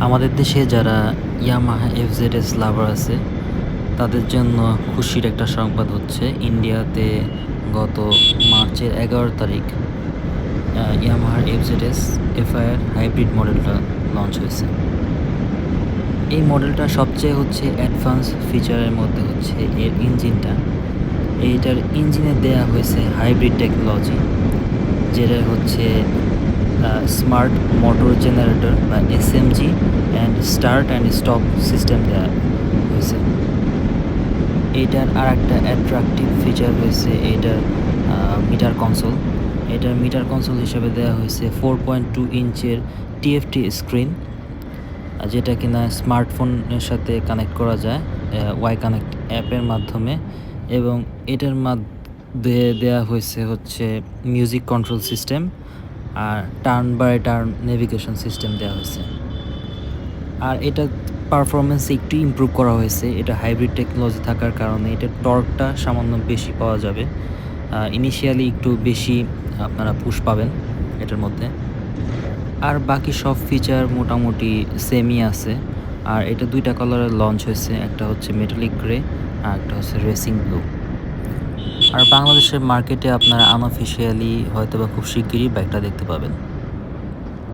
আমাদের দেশে যারা ইয়ামাহা এফজেডএস লাভার আছে তাদের জন্য খুশির একটা সংবাদ হচ্ছে ইন্ডিয়াতে গত মার্চের 11 তারিখ ইয়ামাহার এফজেডএস এফআইআর হাইব্রিড মডেলটা লঞ্চ হয়েছে। এই মডেলটা সবচেয়ে অ্যাডভান্স ফিচারের মধ্যে হচ্ছে এর ইঞ্জিনটা। এইটার ইঞ্জিনে দেয়া হয়েছে হাইব্রিড টেকনোলজি, যেটা স্মার্ট মোটর জেনারেটর বা SMG and start and stop system দেওয়া হয়েছে। এইটার আর একটা অ্যাট্রাকটিভ ফিচার হয়েছে এইটার মিটার কনসোল। এটার মিটার কনসোল হিসেবে দেওয়া হয়েছে 4.2 ইঞ্চের টিএফটি স্ক্রিন, যেটা কিনা স্মার্টফোনের সাথে কানেক্ট করা যায় ওয়াই কানেক্ট অ্যাপের মাধ্যমে, এবং এটার মধ্যে দেওয়া হয়েছে মিউজিক কন্ট্রোল সিস্টেম আর turn by turn navigation system দেওয়া হয়েছে। আর এটা পারফরমেন্স একটু ইমপ্রুভ করা হয়েছে। এটা হাইব্রিড টেকনোলজি থাকার কারণে এটার টর্কটা সামান্য বেশি পাওয়া যাবে। ইনিশিয়ালি একটু বেশি আপনারা পুশ পাবেন এটার মধ্যে। আর বাকি সব ফিচার মোটামুটি সেমই আছে। আর এটা দুইটা কালারের লঞ্চ হয়েছে, একটা হচ্ছে মেটালিক গ্রে আর একটা হচ্ছে রেসিং ব্লু। আর বাংলাদেশের মার্কেটে আপনারা আনঅফিশিয়ালি হয়তো বা খুব শিগগিরই বাইকটা দেখতে পাবেন।